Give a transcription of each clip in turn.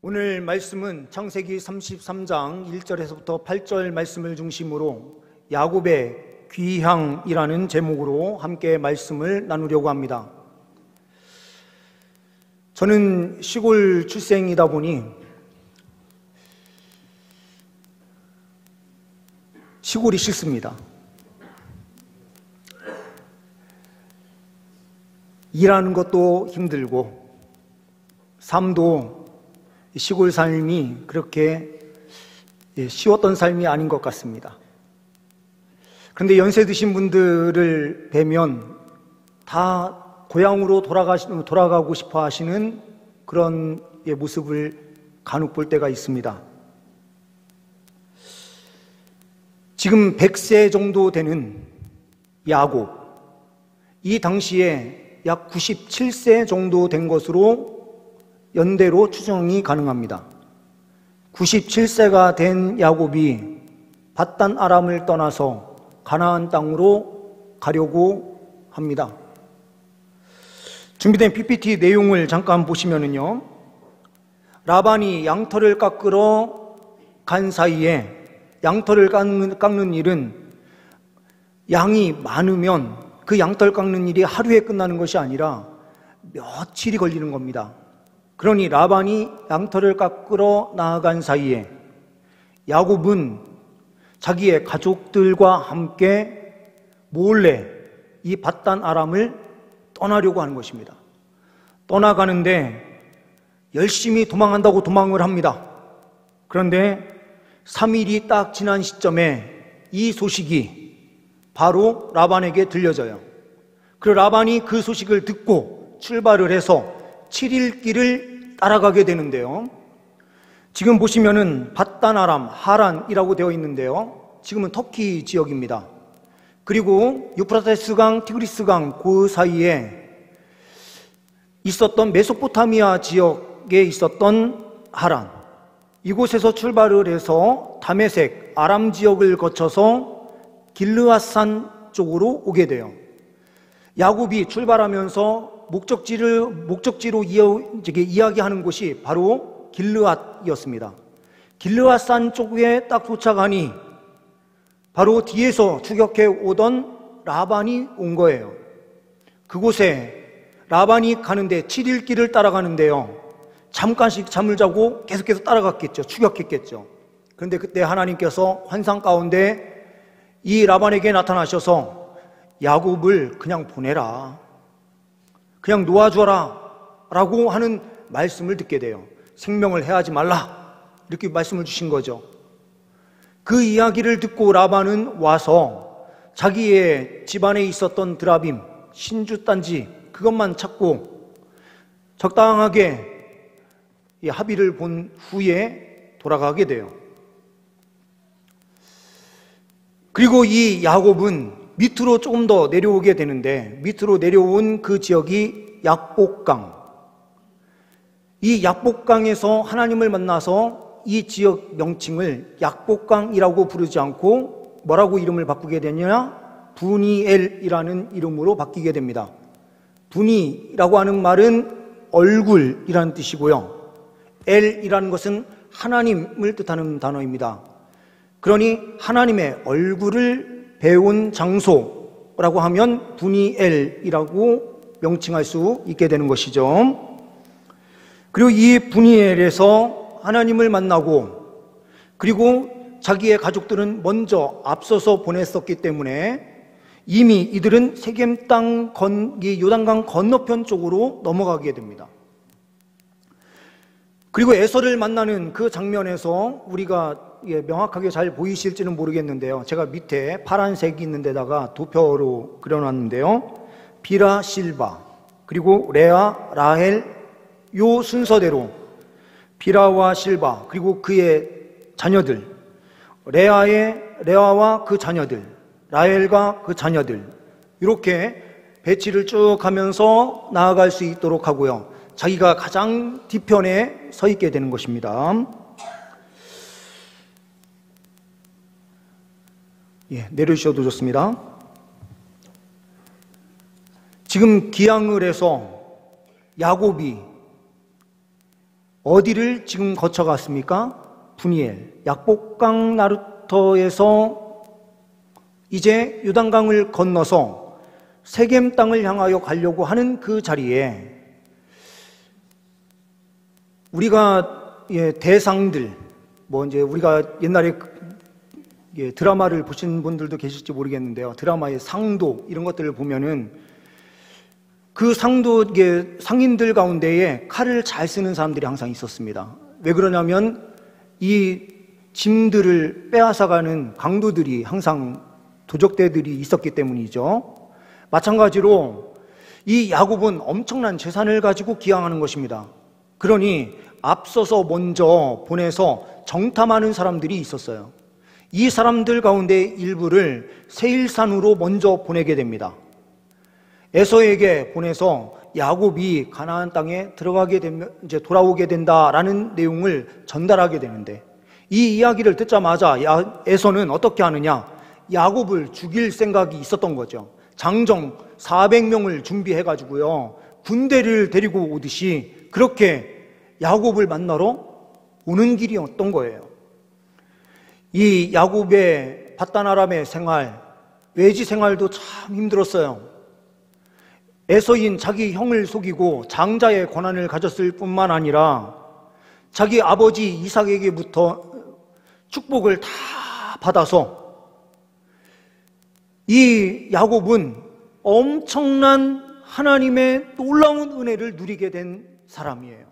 오늘 말씀은 창세기 33장 1절에서부터 8절 말씀을 중심으로 야곱의 귀향이라는 제목으로 함께 말씀을 나누려고 합니다. 저는 시골 출생이다 보니 시골이 싫습니다. 일하는 것도 힘들고 삶도 시골 삶이 그렇게 쉬웠던 삶이 아닌 것 같습니다. 그런데 연세 드신 분들을 뵈면 다 고향으로 돌아가고 싶어 하시는 그런 모습을 간혹 볼 때가 있습니다. 지금 100세 정도 되는 야곱, 이 당시에 약 97세 정도 된 것으로 연대로 추정이 가능합니다. 97세가 된 야곱이 밧단 아람을 떠나서 가나안 땅으로 가려고 합니다. 준비된 PPT 내용을 잠깐 보시면은요, 라반이 양털을 깎으러 간 사이에 양털을 깎는 일은 양이 많으면 그 양털 깎는 일이 하루에 끝나는 것이 아니라 며칠이 걸리는 겁니다. 그러니 라반이 양털을 깎으러 나아간 사이에 야곱은 자기의 가족들과 함께 몰래 이 밧단 아람을 떠나려고 하는 것입니다. 떠나가는데 열심히 도망한다고 도망을 합니다. 그런데 3일이 딱 지난 시점에 이 소식이 바로 라반에게 들려져요. 그 라반이 그 소식을 듣고 출발을 해서 7일 길을 따라가게 되는데요. 지금 보시면은 밧단 아람, 하란이라고 되어 있는데요. 지금은 터키 지역입니다. 그리고 유프라테스강, 티그리스강 그 사이에 있었던 메소포타미아 지역에 있었던 하란, 이곳에서 출발을 해서 다메섹, 아람 지역을 거쳐서 길르앗산 쪽으로 오게 돼요. 야곱이 출발하면서 목적지로 이야기하는 곳이 바로 길르앗이었습니다. 길르앗산 쪽에 딱 도착하니 바로 뒤에서 추격해 오던 라반이 온 거예요. 그곳에 라반이 가는데 7일 길을 따라가는데요, 잠깐씩 잠을 자고 계속해서 따라갔겠죠. 추격했겠죠. 그런데 그때 하나님께서 환상 가운데 이 라반에게 나타나셔서 야곱을 그냥 보내라, 그냥 놓아줘라 라고 하는 말씀을 듣게 돼요. 생명을 해하지 말라, 이렇게 말씀을 주신 거죠. 그 이야기를 듣고 라반은 와서 자기의 집안에 있었던 드라빔, 신주단지 그것만 찾고 적당하게 합의를 본 후에 돌아가게 돼요. 그리고 이 야곱은 밑으로 조금 더 내려오게 되는데, 밑으로 내려온 그 지역이 약복강, 이 약복강에서 하나님을 만나서 이 지역 명칭을 약복강이라고 부르지 않고 뭐라고 이름을 바꾸게 되냐? 부니엘이라는 이름으로 바뀌게 됩니다. 부니라고 하는 말은 얼굴이라는 뜻이고요, 엘이라는 것은 하나님을 뜻하는 단어입니다. 그러니 하나님의 얼굴을 배운 장소라고 하면 부니엘이라고 명칭할 수 있게 되는 것이죠. 그리고 이 부니엘에서 하나님을 만나고, 그리고 자기의 가족들은 먼저 앞서서 보냈었기 때문에 이미 이들은 세겜 땅 요단강 건너편 쪽으로 넘어가게 됩니다. 그리고 에서를 만나는 그 장면에서 우리가 명확하게 잘 보이실지는 모르겠는데요, 제가 밑에 파란색이 있는 데다가 도표로 그려놨는데요, 비라, 실바, 그리고 레아, 라헬, 요 순서대로 비라와 실바, 그리고 그의 자녀들, 레아와 그 자녀들, 라헬과 그 자녀들, 이렇게 배치를 쭉 하면서 나아갈 수 있도록 하고요, 자기가 가장 뒤편에 서 있게 되는 것입니다. 내려주셔도 좋습니다. 지금 기항을 해서 야곱이 어디를 지금 거쳐갔습니까? 분이엘, 약복강 나루터에서 이제 요단강을 건너서 세겜 땅을 향하여 가려고 하는 그 자리에 우리가 대상들, 이제 우리가 옛날에 드라마를 보신 분들도 계실지 모르겠는데요. 드라마의 상도 이런 것들을 보면은 그 상도 상인들 가운데에 칼을 잘 쓰는 사람들이 항상 있었습니다. 왜 그러냐면 이 짐들을 빼앗아가는 강도들이 항상 도적대들이 있었기 때문이죠. 마찬가지로 이 야곱은 엄청난 재산을 가지고 기항하는 것입니다. 그러니 앞서서 먼저 보내서 정탐하는 사람들이 있었어요. 이 사람들 가운데 일부를 세일산으로 먼저 보내게 됩니다. 에서에게 보내서 야곱이 가나안 땅에 들어가게 되면 이제 돌아오게 된다라는 내용을 전달하게 되는데, 이 이야기를 듣자마자 에서는 어떻게 하느냐? 야곱을 죽일 생각이 있었던 거죠. 장정 400명을 준비해가지고요, 군대를 데리고 오듯이 그렇게 야곱을 만나러 오는 길이었던 거예요. 이 야곱의 밧단 아람의 생활, 외지 생활도 참 힘들었어요. 에서인 자기 형을 속이고 장자의 권한을 가졌을 뿐만 아니라 자기 아버지 이삭에게부터 축복을 다 받아서 이 야곱은 엄청난 하나님의 놀라운 은혜를 누리게 된 사람이에요.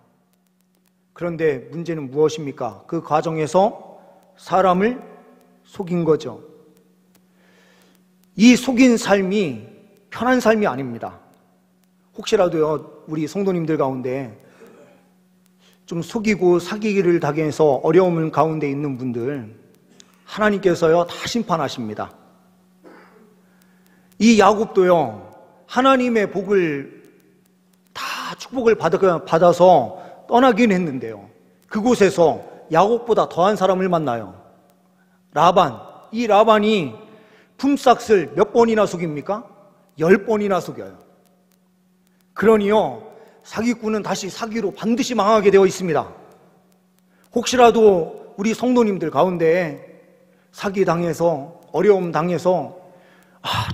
그런데 문제는 무엇입니까? 그 과정에서 사람을 속인 거죠. 이 속인 삶이 편한 삶이 아닙니다. 혹시라도요, 우리 성도님들 가운데 좀 속이고 사기를 당해서 어려움 가운데 있는 분들, 하나님께서요 다 심판하십니다. 이 야곱도요, 하나님의 복을 다 축복을 받아서 떠나긴 했는데요, 그곳에서 야곱보다 더한 사람을 만나요. 라반. 이 라반이 품삯을 몇 번이나 속입니까? 10번이나 속여요. 그러니요, 사기꾼은 다시 사기로 반드시 망하게 되어 있습니다. 혹시라도 우리 성도님들 가운데 사기 당해서, 어려움 당해서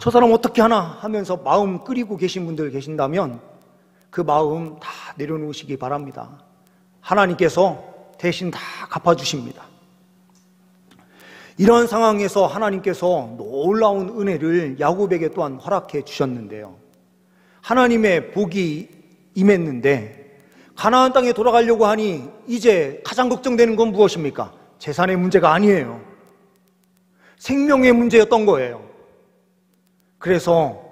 저 사람 어떻게 하나 하면서 마음 끓이고 계신 분들 계신다면 그 마음 다 내려놓으시기 바랍니다. 하나님께서 대신 다 갚아주십니다. 이런 상황에서 하나님께서 놀라운 은혜를 야곱에게 또한 허락해 주셨는데요, 하나님의 복이 임했는데 가나안 땅에 돌아가려고 하니 이제 가장 걱정되는 건 무엇입니까? 재산의 문제가 아니에요. 생명의 문제였던 거예요. 그래서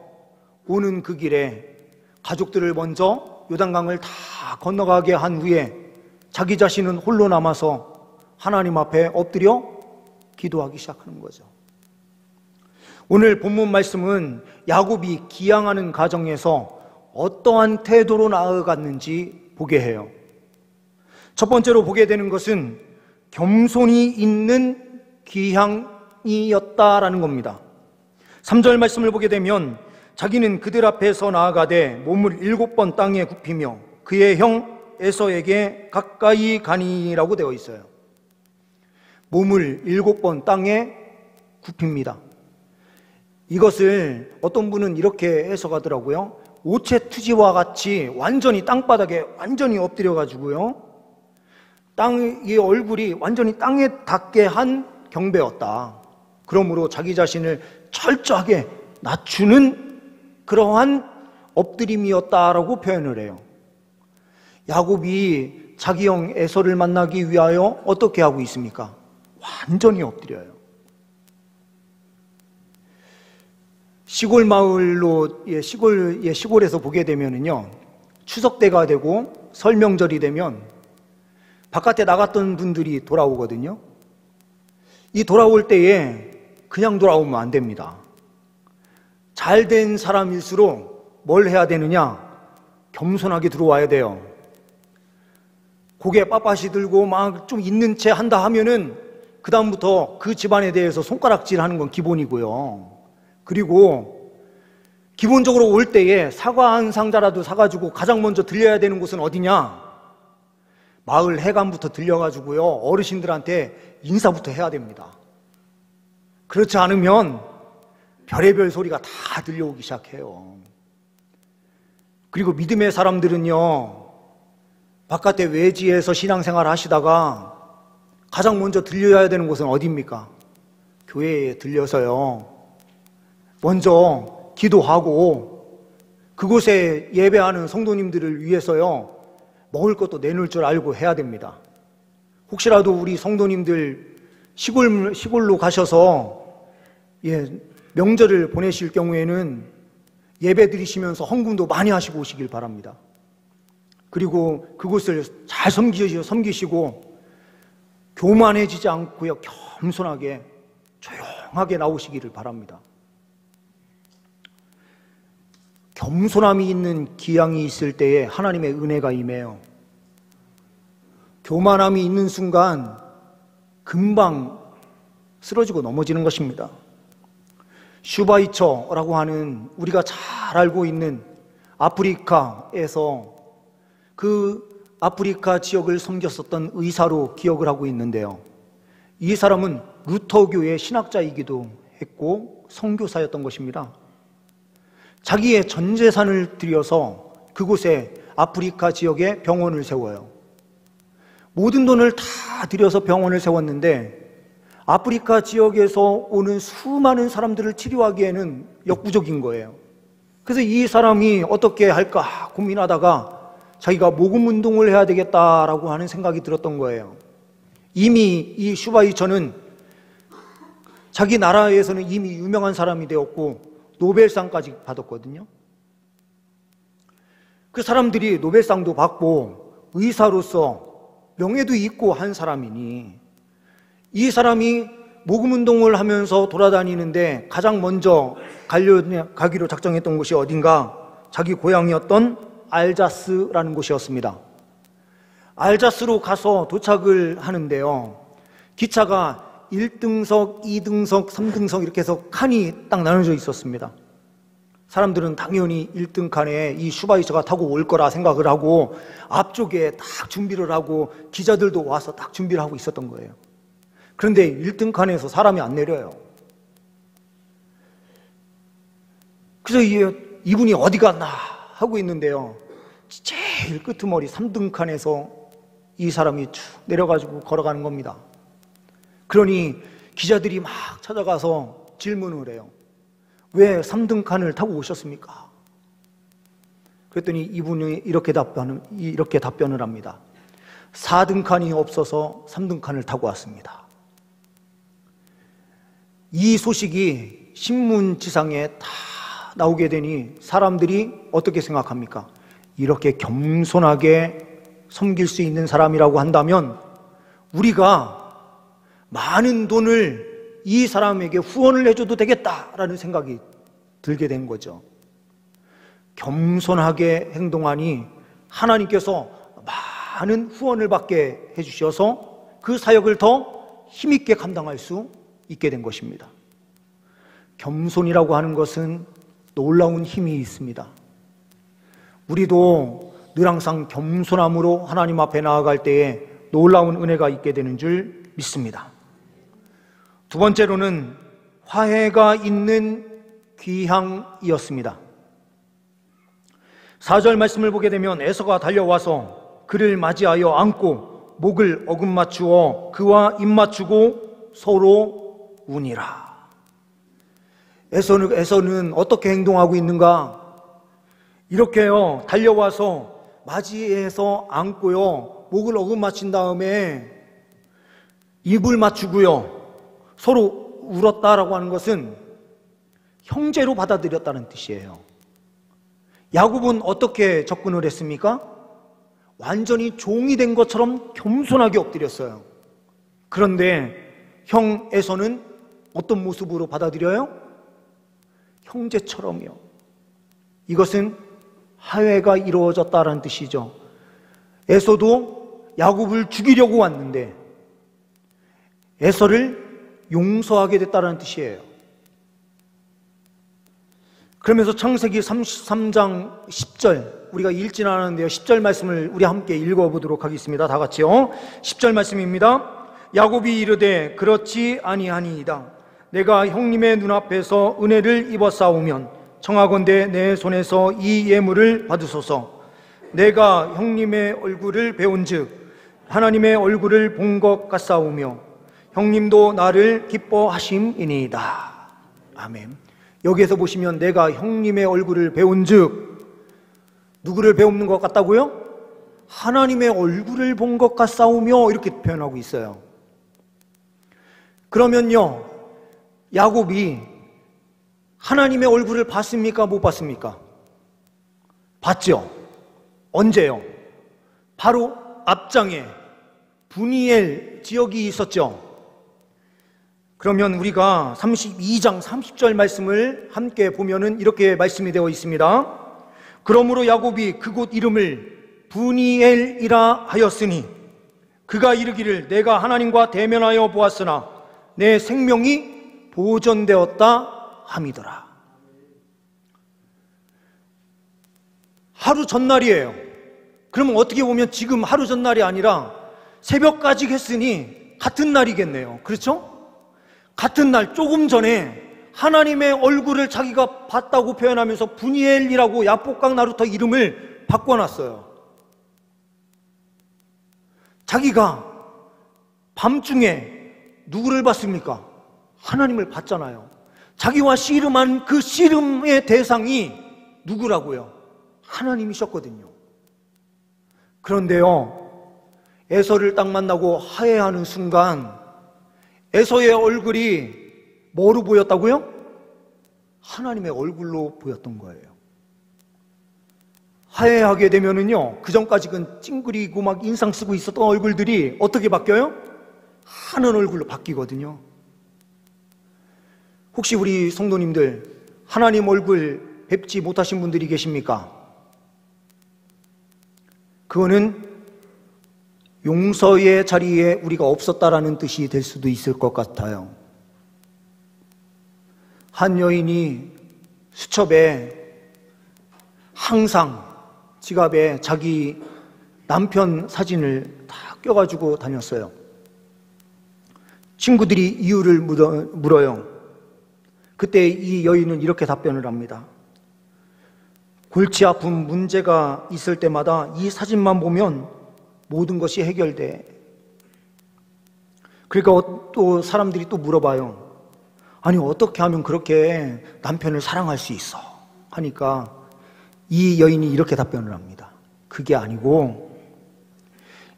오는 그 길에 가족들을 먼저 요단강을 다 건너가게 한 후에 자기 자신은 홀로 남아서 하나님 앞에 엎드려 기도하기 시작하는 거죠. 오늘 본문 말씀은 야곱이 기항하는 과정에서 어떠한 태도로 나아갔는지 보게 해요. 첫 번째로 보게 되는 것은 겸손이 있는 기항이었다라는 겁니다. 3절 말씀을 보게 되면 자기는 그들 앞에서 나아가되 몸을 7번 땅에 굽히며 그의 형 에서에게 가까이 가니라고 되어 있어요. 몸을 7번 땅에 굽힙니다. 이것을 어떤 분은 이렇게 해석하더라고요. 오체투지와 같이 완전히 땅바닥에 완전히 엎드려가지고요, 땅의 얼굴이 완전히 땅에 닿게 한 경배였다. 그러므로 자기 자신을 철저하게 낮추는 그러한 엎드림이었다라고 표현을 해요. 야곱이 자기 형 에서를 만나기 위하여 어떻게 하고 있습니까? 완전히 엎드려요. 시골 마을로, 시골에서 보게 되면은요, 추석 때가 되고 설 명절이 되면 바깥에 나갔던 분들이 돌아오거든요. 이 돌아올 때에 그냥 돌아오면 안 됩니다. 잘된 사람일수록 뭘 해야 되느냐? 겸손하게 들어와야 돼요. 고개 빳빳이 들고 막 좀 있는 채 한다 하면은 그 다음부터 그 집안에 대해서 손가락질 하는 건 기본이고요. 그리고 기본적으로 올 때에 사과 한 상자라도 사가지고 가장 먼저 들려야 되는 곳은 어디냐? 마을 해관부터 들려가지고요, 어르신들한테 인사부터 해야 됩니다. 그렇지 않으면 별의별 소리가 다 들려오기 시작해요. 그리고 믿음의 사람들은요, 바깥에 외지에서 신앙생활 하시다가 가장 먼저 들려야 되는 곳은 어디입니까? 교회에 들려서요, 먼저 기도하고 그곳에 예배하는 성도님들을 위해서요, 먹을 것도 내놓을 줄 알고 해야 됩니다. 혹시라도 우리 성도님들 시골로 가셔서 명절을 보내실 경우에는 예배 드리시면서 헌금도 많이 하시고 오시길 바랍니다. 그리고 그곳을 잘 섬기시고 교만해지지 않고요, 겸손하게 조용하게 나오시기를 바랍니다. 겸손함이 있는 기양이 있을 때에 하나님의 은혜가 임해요. 교만함이 있는 순간 금방 쓰러지고 넘어지는 것입니다. 슈바이처라고 하는 우리가 잘 알고 있는 아프리카에서 그 아프리카 지역을 섬겼었던 의사로 기억을 하고 있는데요, 이 사람은 루터교의 신학자이기도 했고 선교사였던 것입니다. 자기의 전 재산을 들여서 그곳에 아프리카 지역에 병원을 세워요. 모든 돈을 다 들여서 병원을 세웠는데 아프리카 지역에서 오는 수많은 사람들을 치료하기에는 역부족인 거예요. 그래서 이 사람이 어떻게 할까 고민하다가 자기가 모금 운동을 해야 되겠다라고 하는 생각이 들었던 거예요. 이미 이 슈바이처는 자기 나라에서는 이미 유명한 사람이 되었고 노벨상까지 받았거든요. 그 사람들이 노벨상도 받고 의사로서 명예도 있고 한 사람이니 이 사람이 모금운동을 하면서 돌아다니는데 가장 먼저 가기로 작정했던 곳이 어딘가? 자기 고향이었던 알자스라는 곳이었습니다. 알자스로 가서 도착을 하는데요, 기차가 1등석, 2등석, 3등석 이렇게 해서 칸이 딱 나눠져 있었습니다. 사람들은 당연히 1등 칸에 이 슈바이처가 타고 올 거라 생각을 하고 앞쪽에 딱 준비를 하고 기자들도 와서 딱 준비를 하고 있었던 거예요. 그런데 1등 칸에서 사람이 안 내려요. 그래서 이분이 어디 갔나 하고 있는데요, 제일 끄트머리 3등 칸에서 이 사람이 쭉 내려가지고 걸어가는 겁니다. 그러니 기자들이 막 찾아가서 질문을 해요. 왜 3등 칸을 타고 오셨습니까? 그랬더니 이분이 이렇게 답변을 합니다. 4등 칸이 없어서 3등 칸을 타고 왔습니다. 이 소식이 신문지상에 다 나오게 되니 사람들이 어떻게 생각합니까? 이렇게 겸손하게 섬길 수 있는 사람이라고 한다면 우리가 많은 돈을 이 사람에게 후원을 해줘도 되겠다라는 생각이 들게 된 거죠. 겸손하게 행동하니 하나님께서 많은 후원을 받게 해주셔서 그 사역을 더 힘있게 감당할 수 있게 된 것입니다. 겸손이라고 하는 것은 놀라운 힘이 있습니다. 우리도 늘 항상 겸손함으로 하나님 앞에 나아갈 때에 놀라운 은혜가 있게 되는 줄 믿습니다. 두 번째로는 화해가 있는 귀향이었습니다. 4절 말씀을 보게 되면 에서가 달려와서 그를 맞이하여 안고 목을 어금맞추어 그와 입맞추고 서로 우니라. 에서는 어떻게 행동하고 있는가? 이렇게요, 달려와서 맞이해서 안고요, 목을 어금맞힌 다음에 입을 맞추고요, 서로 울었다라고 하는 것은 형제로 받아들였다는 뜻이에요. 야곱은 어떻게 접근을 했습니까? 완전히 종이 된 것처럼 겸손하게 엎드렸어요. 그런데 형 에서는 어떤 모습으로 받아들여요? 형제처럼요. 이것은 화해가 이루어졌다는 뜻이죠. 에서도 야곱을 죽이려고 왔는데 에서를 용서하게 됐다는 뜻이에요. 그러면서 창세기 33장 10절 우리가 읽지는 않았는데요. 10절 말씀을 우리 함께 읽어보도록 하겠습니다. 다 같이요. 10절 말씀입니다. 야곱이 이르되 그렇지 아니하니이다. 내가 형님의 눈앞에서 은혜를 입었사오면 청하건대 내 손에서 이 예물을 받으소서. 내가 형님의 얼굴을 배운즉 하나님의 얼굴을 본 것 같사오며 형님도 나를 기뻐하심이니이다. 아멘. 여기에서 보시면 내가 형님의 얼굴을 배운즉, 누구를 배우는 것 같다고요? 하나님의 얼굴을 본 것 같사오며 이렇게 표현하고 있어요. 그러면요, 야곱이 하나님의 얼굴을 봤습니까? 못 봤습니까? 봤죠. 언제요? 바로 앞장에 브니엘 지역이 있었죠. 그러면 우리가 32장 30절 말씀을 함께 보면은 이렇게 말씀이 되어 있습니다. 그러므로 야곱이 그곳 이름을 브니엘이라 하였으니 그가 이르기를 내가 하나님과 대면하여 보았으나 내 생명이 보존되었다 함이더라. 하루 전날이에요. 그러면 어떻게 보면 지금 하루 전날이 아니라 새벽까지 했으니 같은 날이겠네요. 그렇죠? 같은 날 조금 전에 하나님의 얼굴을 자기가 봤다고 표현하면서 브니엘이라고 야복강 나루터 이름을 바꿔놨어요. 자기가 밤중에 누구를 봤습니까? 하나님을 봤잖아요. 자기와 씨름한 그 씨름의 대상이 누구라고요? 하나님이셨거든요. 그런데요, 에서를 딱 만나고 화해하는 순간 에서의 얼굴이 뭐로 보였다고요? 하나님의 얼굴로 보였던 거예요. 화해하게 되면은요, 그 전까지는 찡그리고 막 인상 쓰고 있었던 얼굴들이 어떻게 바뀌어요? 하는 얼굴로 바뀌거든요. 혹시 우리 성도님들 하나님 얼굴 뵙지 못하신 분들이 계십니까? 그거는 용서의 자리에 우리가 없었다라는 뜻이 될 수도 있을 것 같아요. 한 여인이 수첩에 항상 지갑에 자기 남편 사진을 다 껴가지고 다녔어요. 친구들이 이유를 물어요. 그때 이 여인은 이렇게 답변을 합니다. 골치 아픈 문제가 있을 때마다 이 사진만 보면 모든 것이 해결돼. 그러니까 또 사람들이 또 물어봐요. 아니 어떻게 하면 그렇게 남편을 사랑할 수 있어? 하니까 이 여인이 이렇게 답변을 합니다. 그게 아니고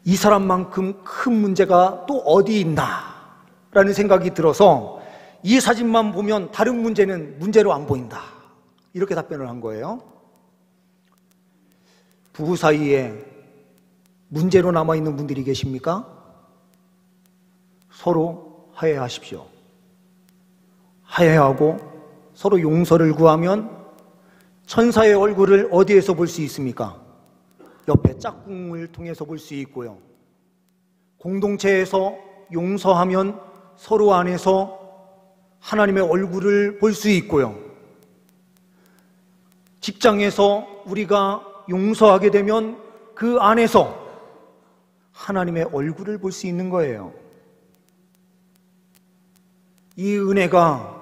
이 사람만큼 큰 문제가 또 어디 있나? 라는 생각이 들어서 이 사진만 보면 다른 문제는 문제로 안 보인다. 이렇게 답변을 한 거예요. 부부 사이에 문제로 남아있는 분들이 계십니까? 서로 화해하십시오. 화해하고 서로 용서를 구하면 천사의 얼굴을 어디에서 볼 수 있습니까? 옆에 짝꿍을 통해서 볼 수 있고요. 공동체에서 용서하면 서로 안에서 하나님의 얼굴을 볼 수 있고요. 직장에서 우리가 용서하게 되면 그 안에서 하나님의 얼굴을 볼 수 있는 거예요. 이 은혜가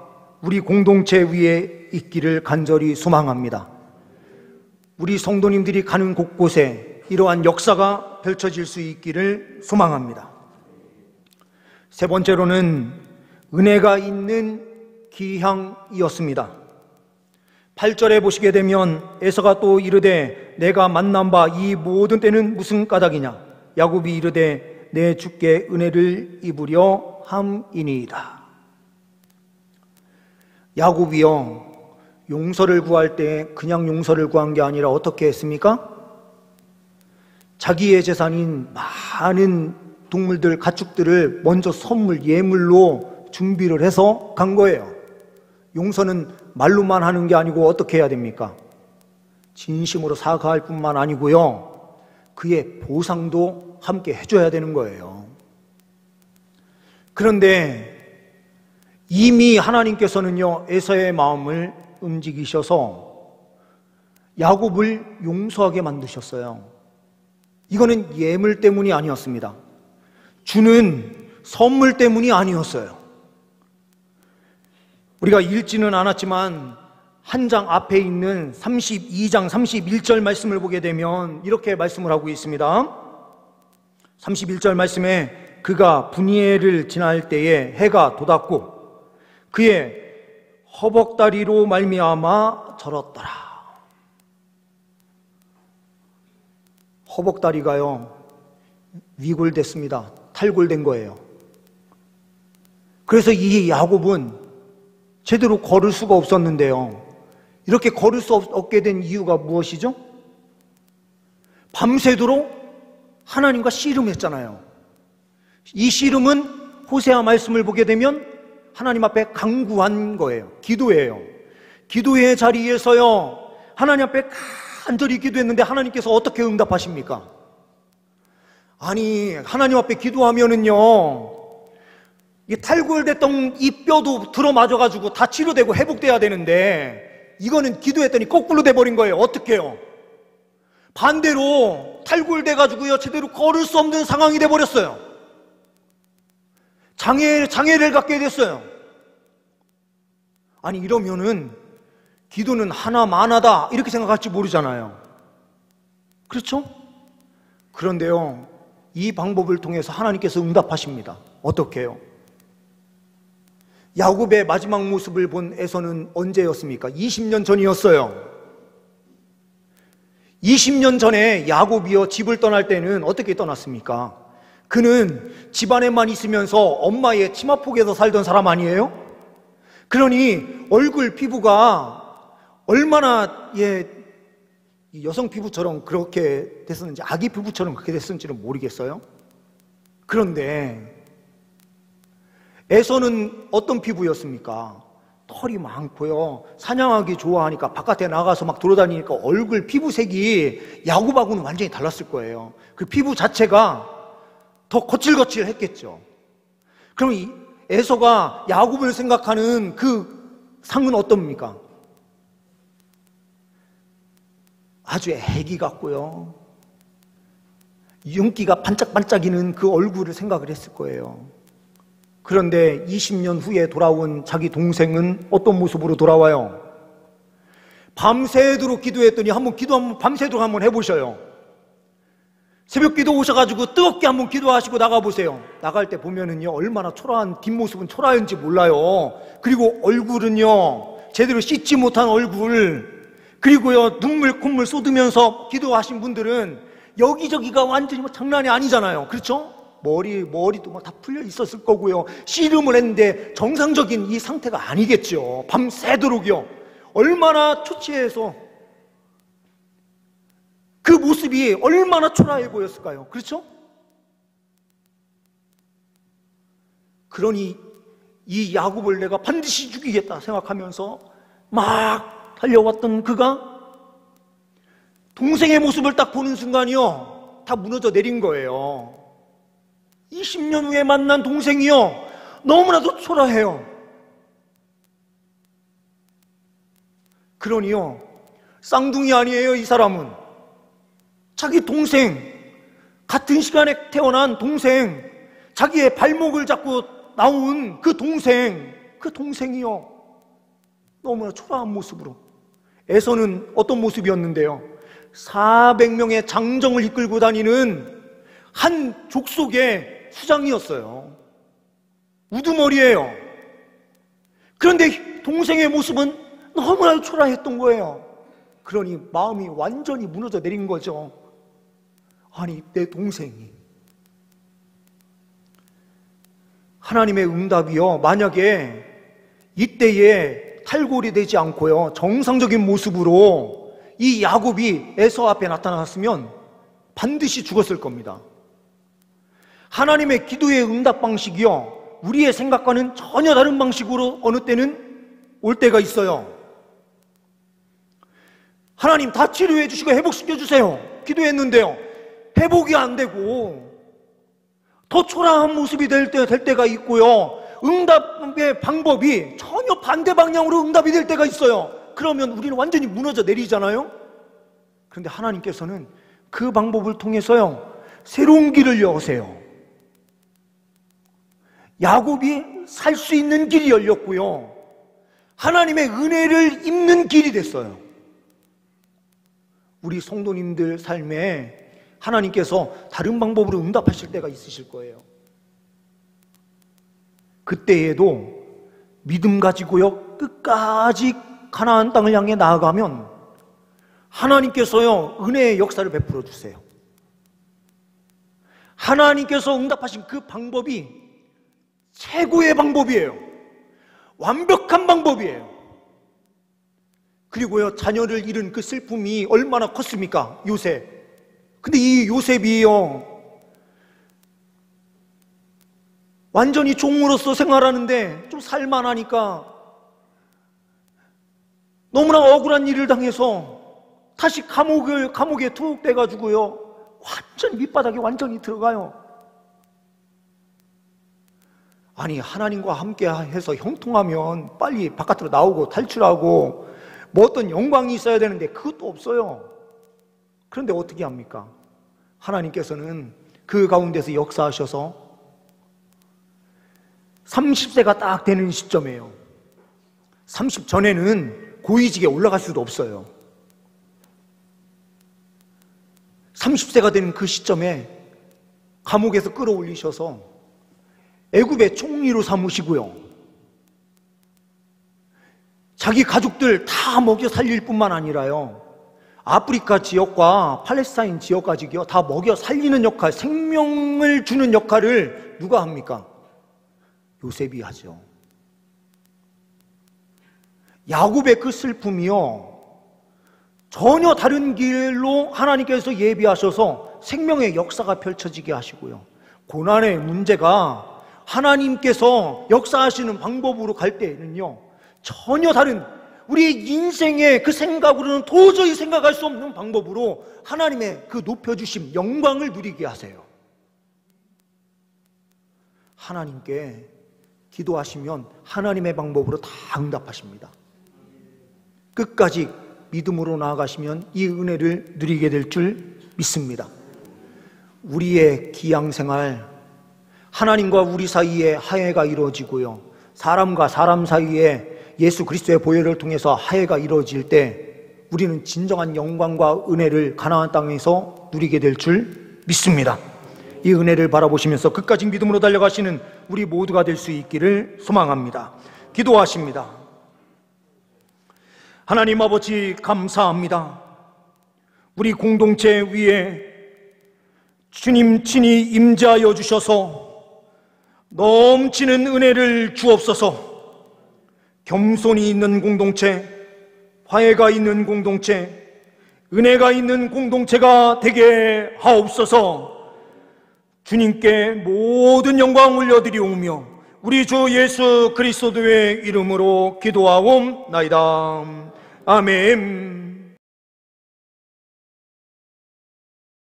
우리 공동체 위에 있기를 간절히 소망합니다. 우리 성도님들이 가는 곳곳에 이러한 역사가 펼쳐질 수 있기를 소망합니다. 세 번째로는 은혜가 있는 기향이었습니다. 8절에 보시게 되면 에서가 또 이르되 내가 만난 바 이 모든 때는 무슨 까닭이냐? 야곱이 이르되 내 주께 은혜를 입으려 함이니이다. 야곱이요, 용서를 구할 때 그냥 용서를 구한 게 아니라 어떻게 했습니까? 자기의 재산인 많은 동물들, 가축들을 먼저 선물, 예물로 준비를 해서 간 거예요. 용서는 말로만 하는 게 아니고 어떻게 해야 됩니까? 진심으로 사과할 뿐만 아니고요, 그의 보상도 함께 해줘야 되는 거예요. 그런데 이미 하나님께서는요, 에서의 마음을 움직이셔서 야곱을 용서하게 만드셨어요. 이거는 예물 때문이 아니었습니다. 주는 선물 때문이 아니었어요. 우리가 읽지는 않았지만 한 장 앞에 있는 32장 31절 말씀을 보게 되면 이렇게 말씀을 하고 있습니다. 31절 말씀에 그가 분이엘을 지날 때에 해가 돋았고 그의 허벅다리로 말미암아 절었더라. 허벅다리가요 위골됐습니다. 탈골된 거예요. 그래서 이 야곱은 제대로 걸을 수가 없었는데요, 이렇게 걸을 수 없게 된 이유가 무엇이죠? 밤새도록 하나님과 씨름했잖아요. 이 씨름은 호세아 말씀을 보게 되면 하나님 앞에 간구한 거예요. 기도예요. 기도의 자리에서요 하나님 앞에 간절히 기도했는데 하나님께서 어떻게 응답하십니까? 아니, 하나님 앞에 기도하면은요 이 탈골됐던 이 뼈도 들어맞아가지고 다 치료되고 회복돼야 되는데 이거는 기도했더니 거꾸로 돼버린 거예요. 어떻게 해요? 반대로 탈골돼가지고요 제대로 걸을 수 없는 상황이 돼버렸어요. 장애를 갖게 됐어요. 아니, 이러면은 기도는 하나만하다 이렇게 생각할지 모르잖아요. 그렇죠? 그런데요 이 방법을 통해서 하나님께서 응답하십니다. 어떻게 해요? 야곱의 마지막 모습을 본 에서는 언제였습니까? 20년 전이었어요. 20년 전에 야곱이요 집을 떠날 때는 어떻게 떠났습니까? 그는 집안에만 있으면서 엄마의 치마폭에서 살던 사람 아니에요? 그러니 얼굴 피부가 얼마나 여성 피부처럼 그렇게 됐었는지, 아기 피부처럼 그렇게 됐었는지는 모르겠어요. 그런데 에서는 어떤 피부였습니까? 털이 많고요 사냥하기 좋아하니까 바깥에 나가서 막 돌아다니니까 얼굴 피부색이 야곱하고는 완전히 달랐을 거예요. 그 피부 자체가 더 거칠거칠했겠죠. 그럼 이 에서가 야곱을 생각하는 그 상은 어떻습니까? 아주 애기 같고요 윤기가 반짝반짝이는 그 얼굴을 생각을 했을 거예요. 그런데 20년 후에 돌아온 자기 동생은 어떤 모습으로 돌아와요? 밤새도록 기도했더니 밤새도록 한번 해보셔요. 새벽 기도 오셔가지고 뜨겁게 한번 기도하시고 나가보세요. 나갈 때 보면은요 얼마나 초라한, 뒷모습은 초라한지 몰라요. 그리고 얼굴은요 제대로 씻지 못한 얼굴, 그리고요 눈물 콧물 쏟으면서 기도하신 분들은 여기저기가 완전히 장난이 아니잖아요. 그렇죠? 머리도 막 다 풀려 있었을 거고요 씨름을 했는데 정상적인 이 상태가 아니겠죠. 밤새도록요 얼마나 초췌해서 그 모습이 얼마나 초라해 보였을까요? 그렇죠? 그러니 이 야곱을 내가 반드시 죽이겠다 생각하면서 막 달려왔던 그가 동생의 모습을 딱 보는 순간이요 다 무너져 내린 거예요. 20년 후에 만난 동생이요 너무나도 초라해요. 그러니요 쌍둥이 아니에요. 이 사람은 자기 동생, 같은 시간에 태어난 동생, 자기의 발목을 잡고 나온 그 동생이요 너무나 초라한 모습으로. 에서는 어떤 모습이었는데요? 400명의 장정을 이끌고 다니는 한 족속의 수장이었어요. 우두머리예요. 그런데 동생의 모습은 너무나 초라했던 거예요. 그러니 마음이 완전히 무너져 내린 거죠. 아니, 내 동생이. 하나님의 응답이요 만약에 이때에 탈골이 되지 않고요 정상적인 모습으로 이 야곱이 에서 앞에 나타났으면 반드시 죽었을 겁니다. 하나님의 기도의 응답 방식이요 우리의 생각과는 전혀 다른 방식으로 어느 때는 올 때가 있어요. 하나님 다 치료해 주시고 회복시켜 주세요 기도했는데요 회복이 안 되고 더 초라한 모습이 될 때가 있고요 응답의 방법이 전혀 반대 방향으로 응답이 될 때가 있어요. 그러면 우리는 완전히 무너져 내리잖아요. 그런데 하나님께서는 그 방법을 통해서요, 새로운 길을 여세요. 야곱이 살 수 있는 길이 열렸고요, 하나님의 은혜를 입는 길이 됐어요. 우리 성도님들 삶에 하나님께서 다른 방법으로 응답하실 때가 있으실 거예요. 그때에도 믿음 가지고요, 끝까지 가나안 땅을 향해 나아가면 하나님께서요, 은혜의 역사를 베풀어 주세요. 하나님께서 응답하신 그 방법이 최고의 방법이에요. 완벽한 방법이에요. 그리고요, 자녀를 잃은 그 슬픔이 얼마나 컸습니까? 요셉. 근데 이 요셉이요, 완전히 종으로서 생활하는데 좀 살만하니까 너무나 억울한 일을 당해서 다시 감옥에 투옥돼가지고요, 완전히 밑바닥에 완전히 들어가요. 아니, 하나님과 함께 해서 형통하면 빨리 바깥으로 나오고 탈출하고 뭐 어떤 영광이 있어야 되는데 그것도 없어요. 그런데 어떻게 합니까? 하나님께서는 그 가운데서 역사하셔서 30세가 딱 되는 시점이에요. 30 전에는 고위직에 올라갈 수도 없어요. 30세가 되는 그 시점에 감옥에서 끌어올리셔서 애굽의 총리로 삼으시고요, 자기 가족들 다 먹여 살릴 뿐만 아니라요, 아프리카 지역과 팔레스타인 지역까지요 다 먹여 살리는 역할, 생명을 주는 역할을 누가 합니까? 요셉이 하죠. 야곱의 그 슬픔이요, 전혀 다른 길로 하나님께서 예비하셔서 생명의 역사가 펼쳐지게 하시고요, 고난의 문제가 하나님께서 역사하시는 방법으로 갈 때에는요, 전혀 다른 우리 인생의 그 생각으로는 도저히 생각할 수 없는 방법으로 하나님의 그 높여주심, 영광을 누리게 하세요. 하나님께 기도하시면 하나님의 방법으로 다 응답하십니다. 끝까지 믿음으로 나아가시면 이 은혜를 누리게 될 줄 믿습니다. 우리의 기양생활, 하나님과 우리 사이에 화해가 이루어지고요, 사람과 사람 사이에 예수 그리스도의 보혈을 통해서 화해가 이루어질 때 우리는 진정한 영광과 은혜를 가나안 땅에서 누리게 될 줄 믿습니다. 이 은혜를 바라보시면서 끝까지 믿음으로 달려가시는 우리 모두가 될 수 있기를 소망합니다. 기도하십니다. 하나님 아버지, 감사합니다. 우리 공동체 위에 주님 친히 임재하여 주셔서 넘치는 은혜를 주옵소서. 겸손이 있는 공동체, 화해가 있는 공동체, 은혜가 있는 공동체가 되게 하옵소서. 주님께 모든 영광 올려드리오며 우리 주 예수 그리스도의 이름으로 기도하옵나이다. 아멘.